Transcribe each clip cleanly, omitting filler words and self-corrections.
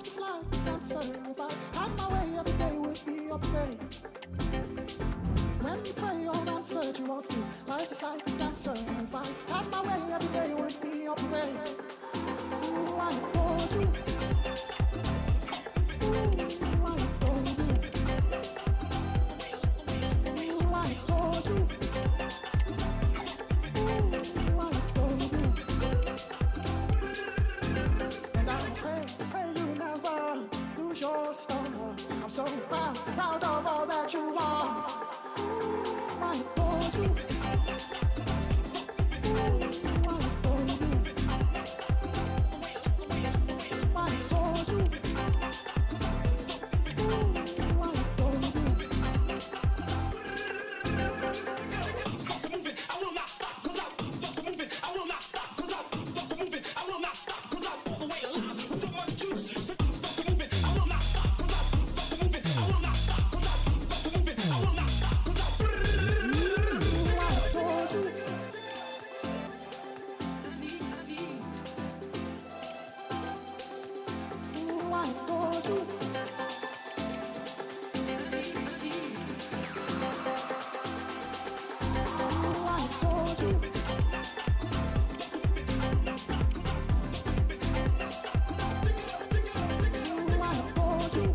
just like a dancer. If I had my way, every day would be your parade. When you pray, your answer you walk through. Life just like a dancer. If I had my way, every day would be your parade. Ooh, I adore you. Ooh, I adore you. Ooh, I adore you. Ooh, I adore you. And I pray you never lose your stamina. I'm so proud of all that you are. I adore you. Ooh, I adore you. I adore you. Ooh, I adore you. I will not stop, 'cause I won't stop moving. I will not stop, 'cause I won't stop moving. I will not stop, 'cause I'm all the way alive with so much juice. So stop moving. I will not stop, 'cause I won't stop moving. I will not stop, 'cause I won't stop moving. I will not stop, 'cause I Ooh, I adore you. Ooh, I adore you. Ooh, I adore you. Ooh, I adore you. Ooh, I adore you.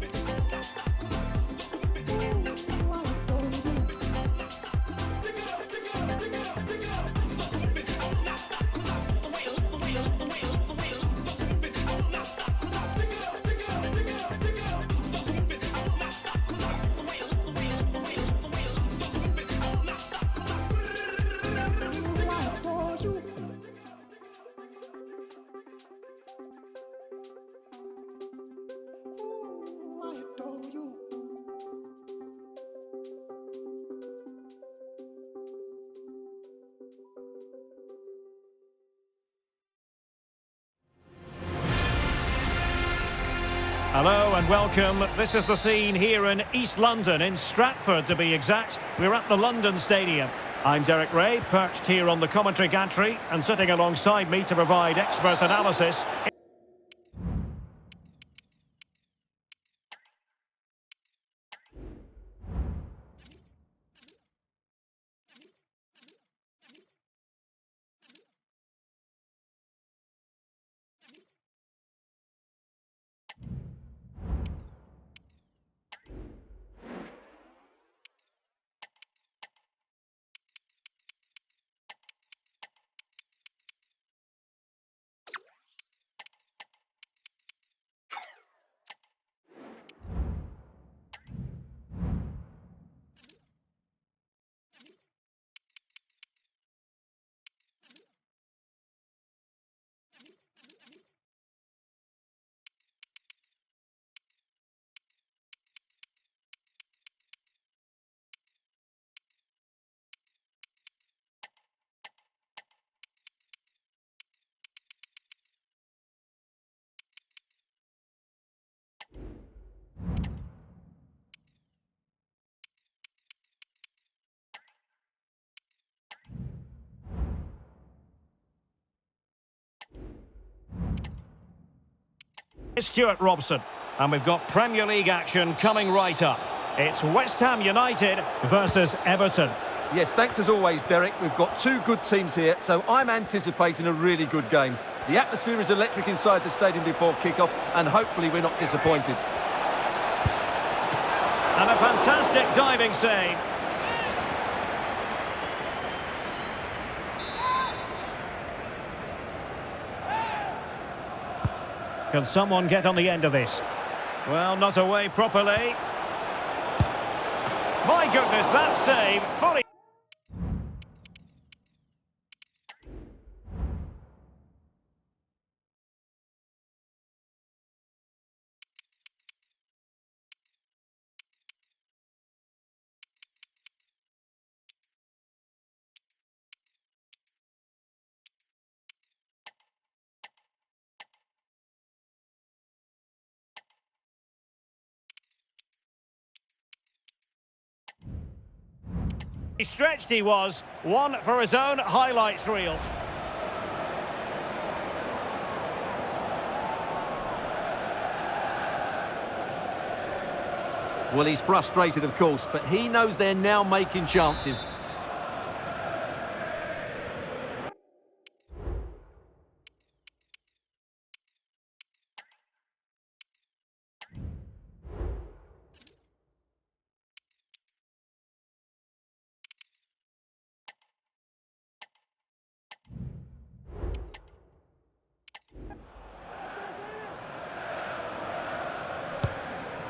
Ooh, I adore you. Ooh, I adore you. Hello and welcome. This is the scene here in East London, in Stratford to be exact. We're at the London Stadium. I'm Derek Ray, perched here on the commentary gantry, and sitting alongside me to provide expert analysis. Stuart Robson, and we've got Premier League action coming right up. It's West Ham United versus Everton. Yes, thanks as always, Derek. We've got two good teams here, so I'm anticipating a really good game. The atmosphere is electric inside the stadium before kick-off, and hopefully we're not disappointed. And a fantastic diving save. Can someone get on the end of this? Well, not away properly. My goodness, that save fully. He stretched, he was. One for his own highlights reel. Well, he's frustrated, of course, but he knows they're now making chances.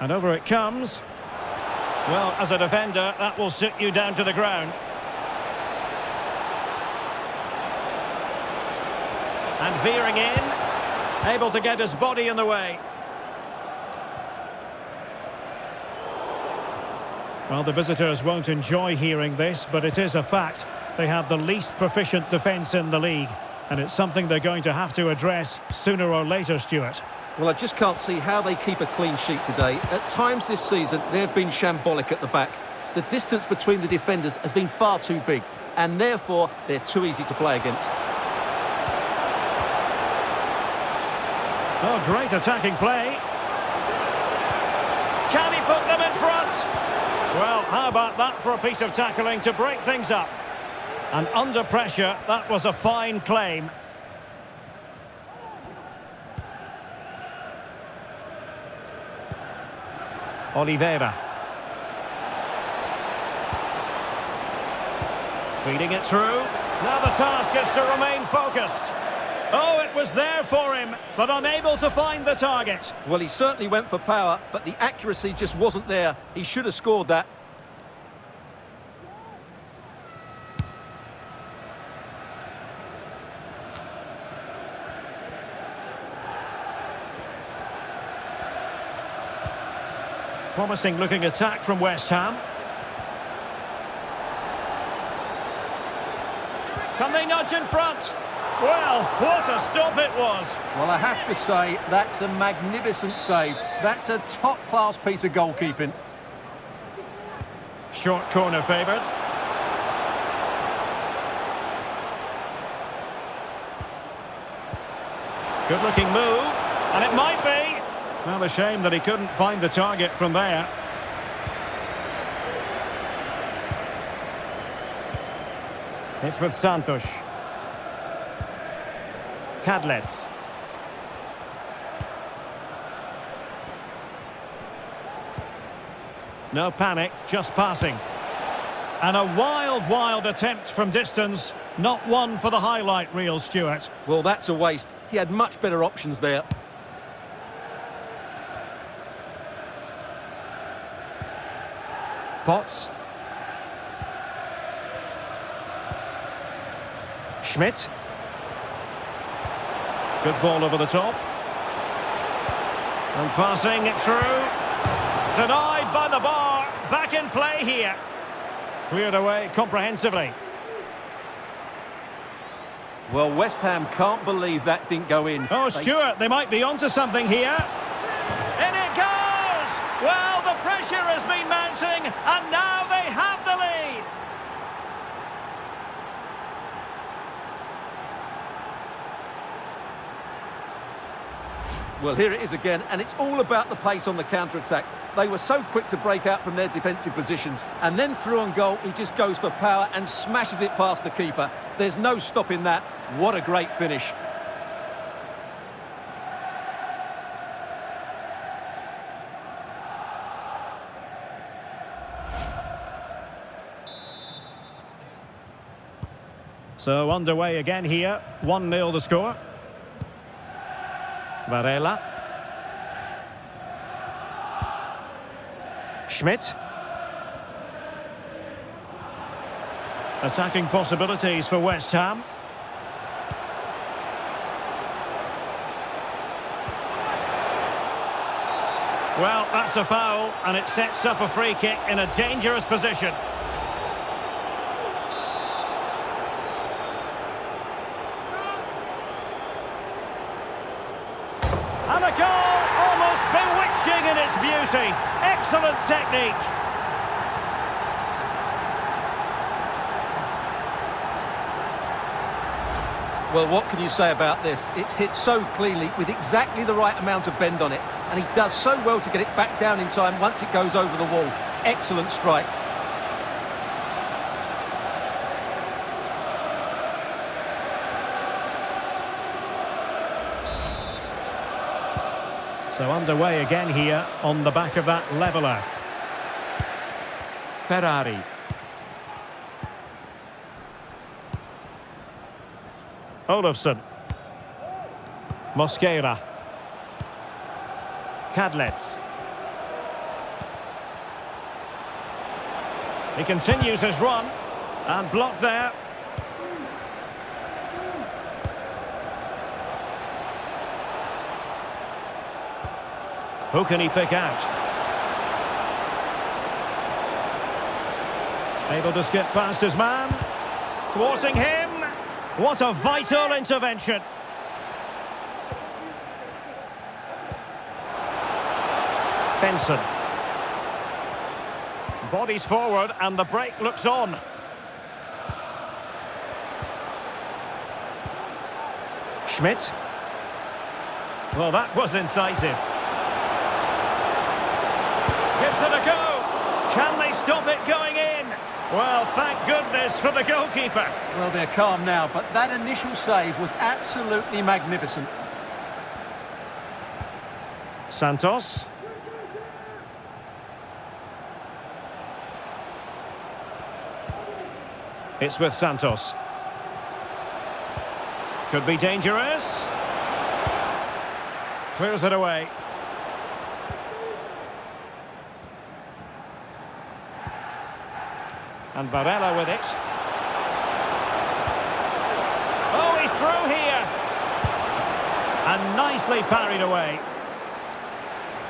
And over it comes. Well, as a defender, that will sit you down to the ground. And veering in, able to get his body in the way. Well, the visitors won't enjoy hearing this, but it is a fact. They have the least proficient defence in the league, and it's something they're going to have to address sooner or later, Stuart. Well, I just can't see how they keep a clean sheet today. At times this season, they've been shambolic at the back. The distance between the defenders has been far too big, and therefore they're too easy to play against. Oh, great attacking play. Can he put them in front? Well, how about that for a piece of tackling to break things up? And under pressure, that was a fine claim. Oliveira. Feeding it through. Now the task is to remain focused. Oh, it was there for him, but unable to find the target. Well, he certainly went for power, but the accuracy just wasn't there. He should have scored that. Promising looking attack from West Ham. Can they nudge in front? Well, what a stop it was. Well, I have to say, that's a magnificent save. That's a top-class piece of goalkeeping. Short corner favoured. Good looking move, and it might be. Well, a shame that he couldn't find the target from there. It's with Santos. Kadlec. No panic, just passing. And a wild attempt from distance. Not one for the highlight reel, Stuart. Well, that's a waste. He had much better options there. Potts. Schmidt. Good ball over the top. And passing it through. Denied by the bar. Back in play here. Cleared away comprehensively. Well, West Ham can't believe that didn't go in. Oh, Stuart, they might be onto something here. In it goes! Well, the pressure has been mounting, and now they have the lead. Well, here it is again, and it's all about the pace on the counter-attack. They were so quick to break out from their defensive positions. And then through on goal, he just goes for power and smashes it past the keeper. There's no stopping that. What a great finish. So underway again here. 1-0 the score. Varela. Schmidt. Attacking possibilities for West Ham. Well, that's a foul, and it sets up a free kick in a dangerous position. And a goal, almost bewitching in its beauty. Excellent technique. Well, what can you say about this? It's hit so cleanly with exactly the right amount of bend on it. and he does so well to get it back down in time once it goes over the wall. Excellent strike. So underway again here on the back of that leveller. Ferrari. Olofsson. Mosquera. Kadlec. He continues his run and blocked there. Who can he pick out? Able to skip past his man. Thwarting him. What a vital intervention. Benson. Bodies forward and the break looks on. Schmidt. Well, that was incisive. Gives it a go. Can they stop it going in? Well, thank goodness for the goalkeeper. Well, they're calm now, but that initial save was absolutely magnificent. Santos. It's with Santos. Could be dangerous. Clears it away. And Varela with it. Oh, he's through here. And nicely parried away.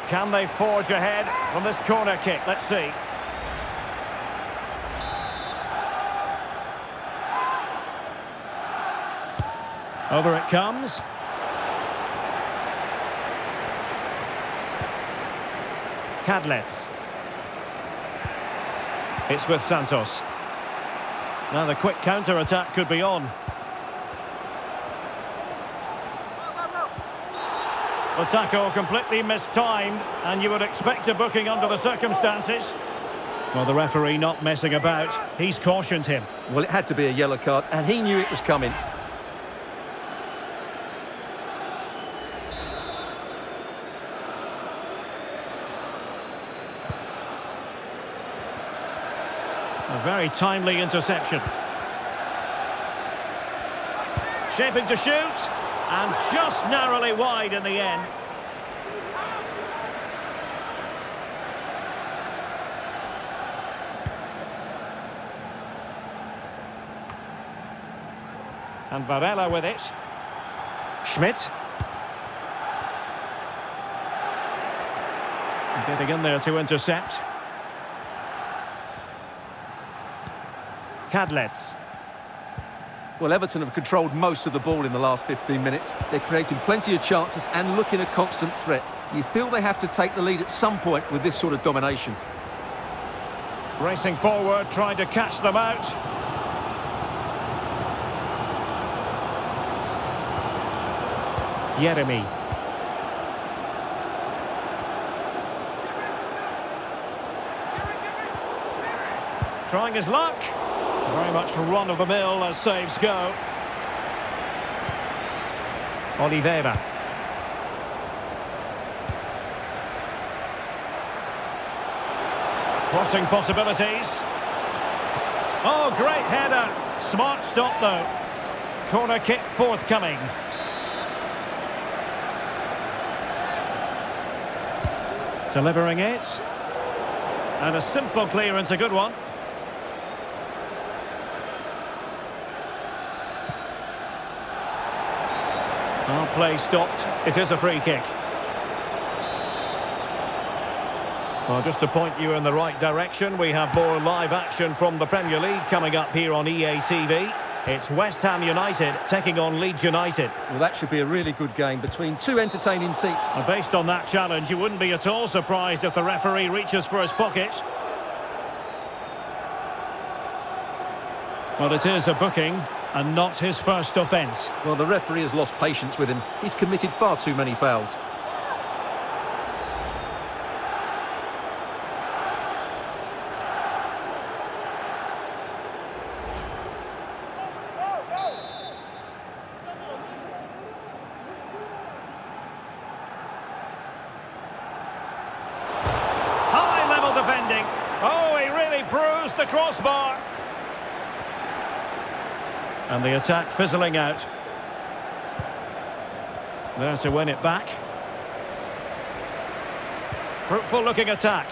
Can they forge ahead from this corner kick? Let's see. Over it comes. Kadlec. It's with Santos. Now the quick counter-attack could be on. The tackle completely mistimed, and you would expect a booking under the circumstances. Well, the referee not messing about. He's cautioned him. Well, it had to be a yellow card, and he knew it was coming. A very timely interception. Shaping to shoot, and just narrowly wide in the end. And Varela with it. Schmidt. Getting in there to intercept. Kadlec. Well, Everton have controlled most of the ball in the last 15 minutes. They're creating plenty of chances and looking a constant threat. You feel they have to take the lead at some point with this sort of domination. Racing forward, trying to catch them out. Yeremy. Trying his luck. Very much run-of-the-mill as saves go. Oliveira. Crossing possibilities. Oh, great header. Smart stop, though. Corner kick forthcoming. Delivering it. And a simple clearance, a good one. Well, play stopped. It is a free kick. Well, just to point you in the right direction, we have more live action from the Premier League coming up here on EA TV. It's West Ham United taking on Leeds United. Well, that should be a really good game between two entertaining teams. And based on that challenge, you wouldn't be at all surprised if the referee reaches for his pocket. Well, it is a booking and not his first offence. Well, the referee has lost patience with him. He's committed far too many fouls. used the crossbar. And the attack fizzling out. There to win it back. Fruitful looking attack.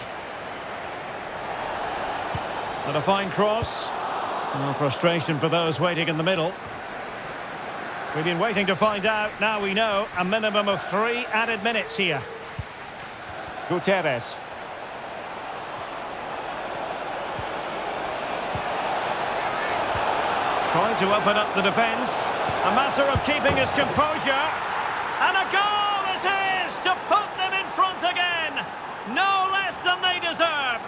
And a fine cross. No frustration for those waiting in the middle. We've been waiting to find out. Now we know a minimum of 3 added minutes here. Gutierrez. Trying to open up the defence. A matter of keeping his composure. And a goal it is to put them in front again. No less than they deserve.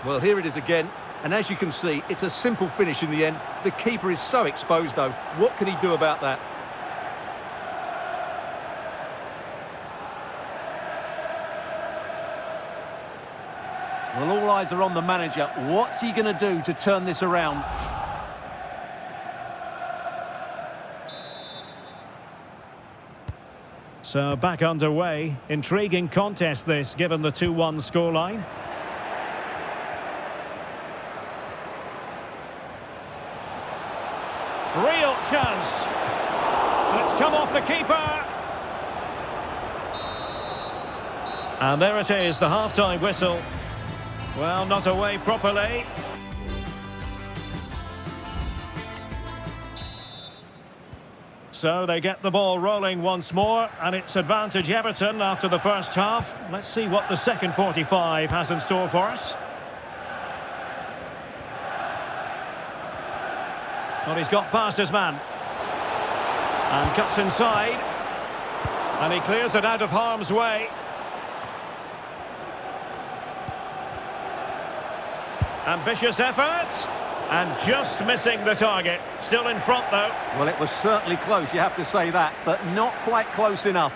Well, here it is again. And as you can see, it's a simple finish in the end. The keeper is so exposed, though. What can he do about that? Well, all eyes are on the manager. What's he going to do to turn this around? So back underway. Intriguing contest this, given the 2-1 scoreline. Real chance. And it's come off the keeper. And there it is, the half-time whistle. Well, not away properly. So they get the ball rolling once more, and it's advantage Everton after the first half. Let's see what the second 45 has in store for us. Well, he's got past his man. And cuts inside. And he clears it out of harm's way. Ambitious effort. And just missing the target. Still in front, though. Well, it was certainly close, you have to say that, but not quite close enough.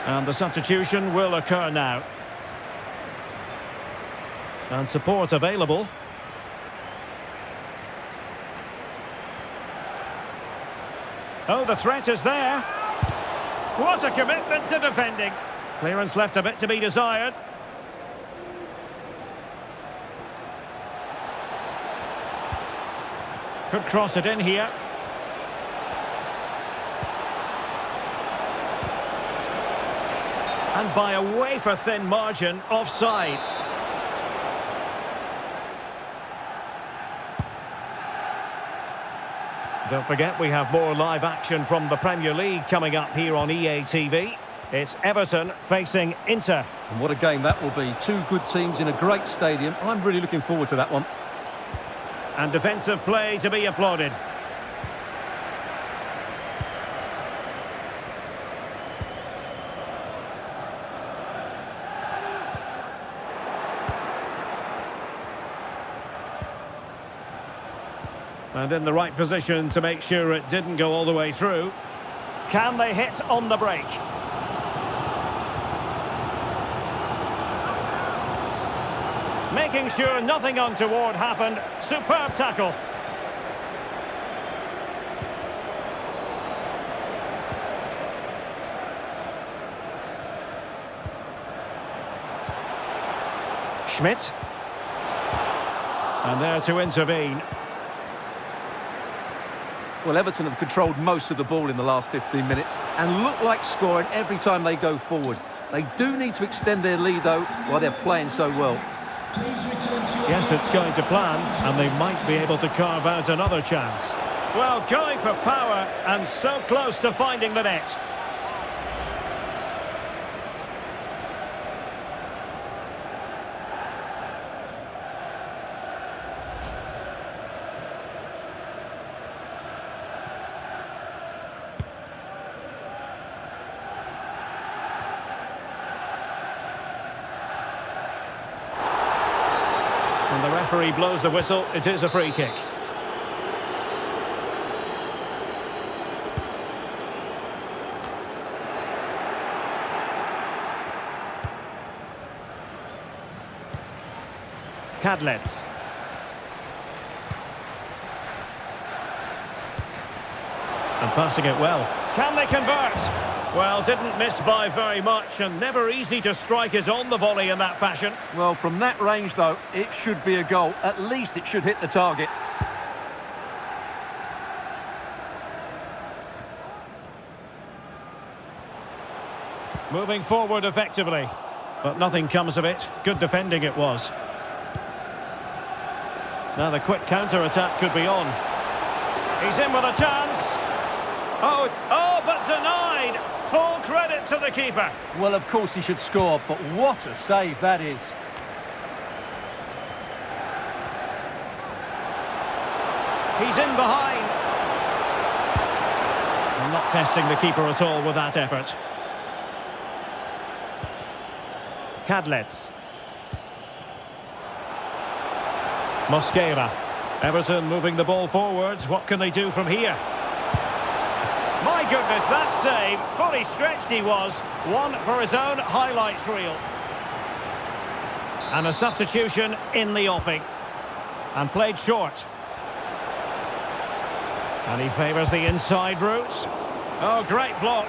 And the substitution will occur now. And support available. Oh, the threat is there. What a commitment to defending. Clearance left a bit to be desired. Could cross it in here. And by a wafer-thin margin, offside. Don't forget, we have more live action from the Premier League coming up here on EA TV. It's Everton facing Inter. And what a game that will be. Two good teams in a great stadium. I'm really looking forward to that one. And defensive play to be applauded. And in the right position to make sure it didn't go all the way through. Can they hit on the break? Making sure nothing untoward happened. Superb tackle. Schmidt. And there to intervene. Well, Everton have controlled most of the ball in the last 15 minutes and look like scoring every time they go forward. They do need to extend their lead, though, while they're playing so well. Yes, it's going to plan, and they might be able to carve out another chance. Well, going for power, and so close to finding the net. And the referee blows the whistle. It is a free kick. Cadlets. And passing it well. Can they convert? Well, didn't miss by very much, and never easy to strike it on the volley in that fashion. Well, from that range, though, it should be a goal. At least it should hit the target. Moving forward effectively, but nothing comes of it. Good defending it was. Now the quick counter-attack could be on. He's in with a chance. Oh, but denied. Full credit to the keeper. Well, of course he should score, but what a save that is. He's in behind. Not testing the keeper at all with that effort. Cadlets. Mosquera. Everton moving the ball forwards. What can they do from here? My goodness, that save. Fully stretched he was. One for his own highlights reel. And a substitution in the offing. And played short. And he favours the inside route. Oh, great block.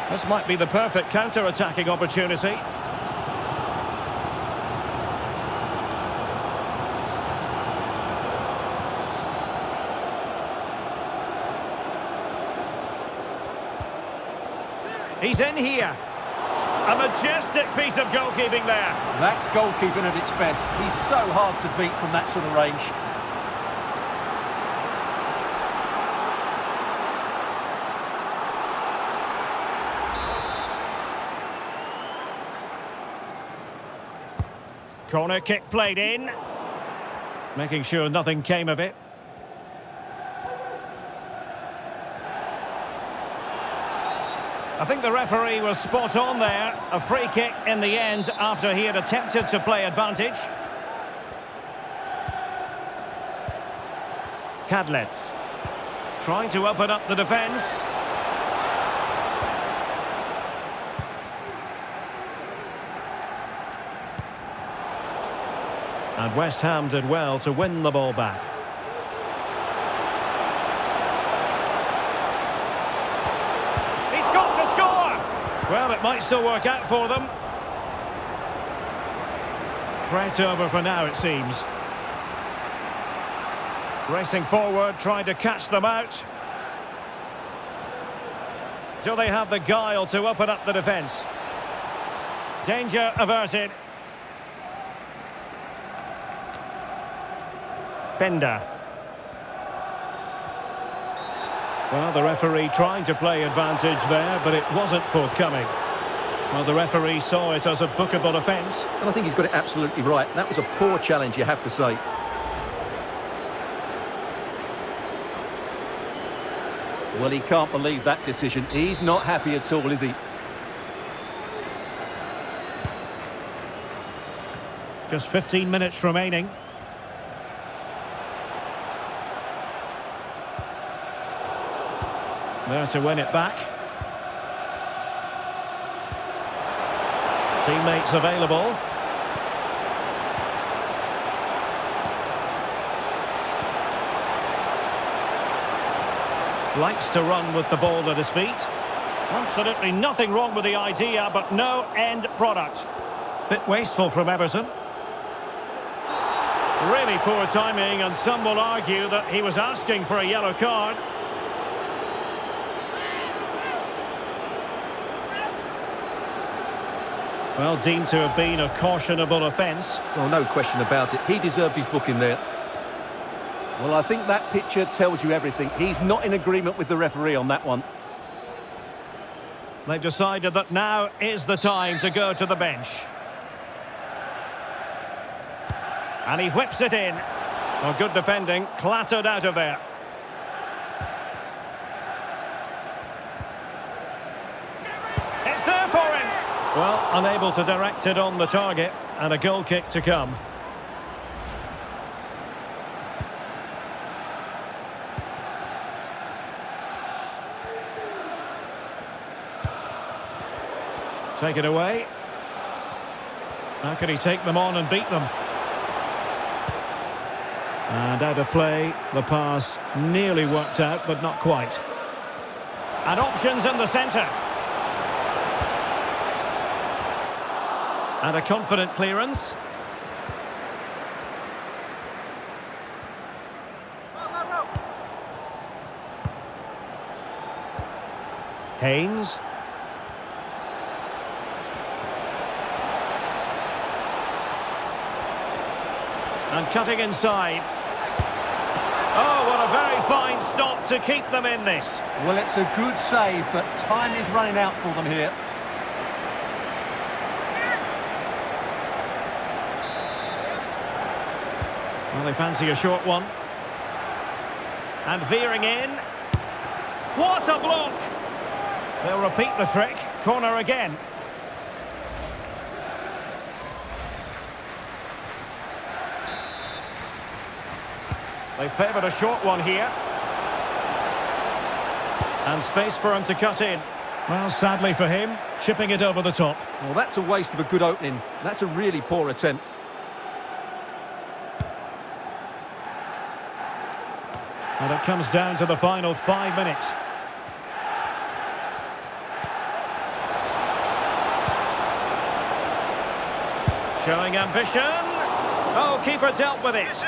This might be the perfect counter-attacking opportunity. He's in here. A majestic piece of goalkeeping there. That's goalkeeping at its best. He's so hard to beat from that sort of range. Corner kick played in. Making sure nothing came of it. I think the referee was spot on there. A free kick in the end after he had attempted to play advantage. Cadlets. Trying to open up the defence. And West Ham did well to win the ball back. He's got to score! Well, it might still work out for them. Threat over for now, it seems. Racing forward, trying to catch them out. Do they have the guile to open up the defence? Danger averted. Bender. Well, the referee trying to play advantage there, but it wasn't forthcoming. Well, the referee saw it as a bookable offence. And I think he's got it absolutely right. That was a poor challenge, you have to say. Well, he can't believe that decision. He's not happy at all, is he? Just 15 minutes remaining. There to win it back. Teammates available. Likes to run with the ball at his feet. Absolutely nothing wrong with the idea, but no end product. Bit wasteful from Everton. Really poor timing, and some will argue that he was asking for a yellow card. Well, deemed to have been a cautionable offence. Well, no question about it. He deserved his booking there. Well, I think that picture tells you everything. He's not in agreement with the referee on that one. They've decided that now is the time to go to the bench. And he whips it in. Well, good defending, clattered out of there. It's there for him. Well, unable to direct it on the target, and a goal kick to come. Take it away. How can he take them on and beat them? And out of play, the pass nearly worked out, but not quite. And options in the centre. And a confident clearance. Haynes. And cutting inside. Oh, what a very fine stop to keep them in this. Well, it's a good save, but time is running out for them here. Well, they fancy a short one. And veering in. What a block! They'll repeat the trick. Corner again. They favoured a short one here. And space for him to cut in. Well, sadly for him, chipping it over the top. Well, that's a waste of a good opening. That's a really poor attempt. And it comes down to the final 5 minutes. Showing ambition. Oh, keeper dealt with it.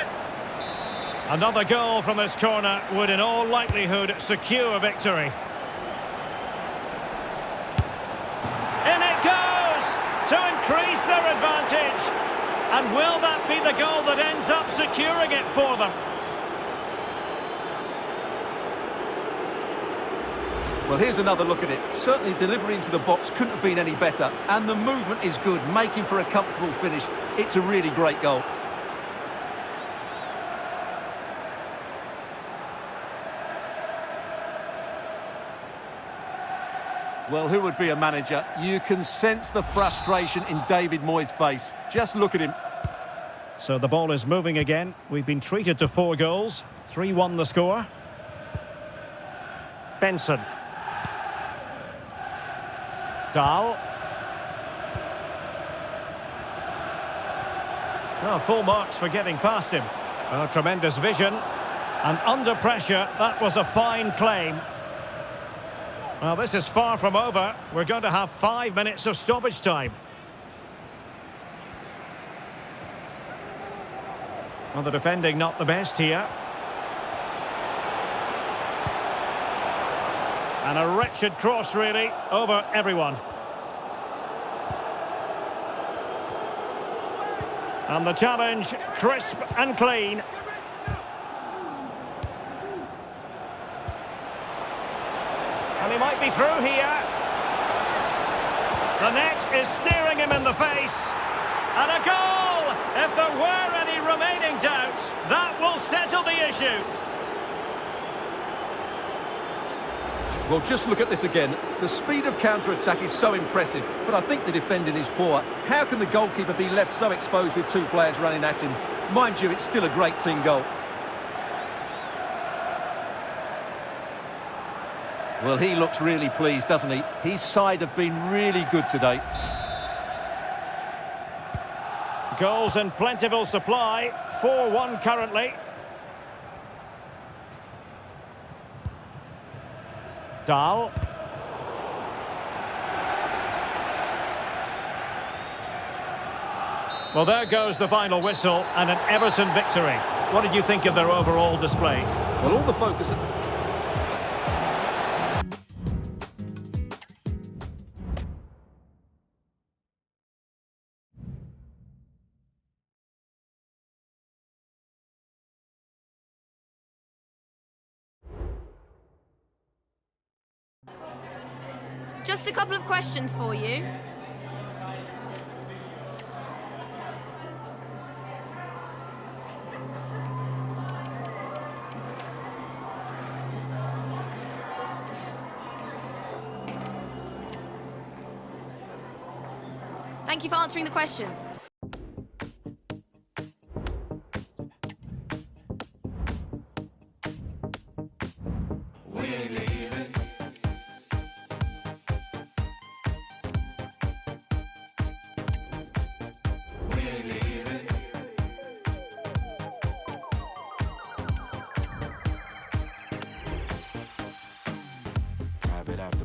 Another goal from this corner would in all likelihood secure victory. In it goes to increase their advantage. And will that be the goal that ends up securing it for them? Well, here's another look at it. Certainly delivery into the box couldn't have been any better. And the movement is good, making for a comfortable finish. It's a really great goal. Well, who would be a manager? You can sense the frustration in David Moyes' face. Just look at him. So the ball is moving again. We've been treated to 4 goals. 3-1 the score. Benson. Dahl. Well, full marks for getting past him. Oh, tremendous vision. And under pressure, that was a fine claim. Well, this is far from over. We're going to have 5 minutes of stoppage time. Well, the defending not the best here. And a wretched cross, really, over everyone. And the challenge, crisp and clean. And he might be through here. The net is staring him in the face. And a goal! If there were any remaining doubts, that will settle the issue. Well, just look at this again. The speed of counter-attack is so impressive, but I think the defending is poor. How can the goalkeeper be left so exposed with 2 players running at him? Mind you, it's still a great team goal. Well, he looks really pleased, doesn't he? His side have been really good today. Goals in plentiful supply. 4-1 currently. Dahl. Well, there goes the final whistle and an Everton victory. What did you think of their overall display? Well, all the focus... Just a couple of questions for you. Thank you for answering the questions. habit after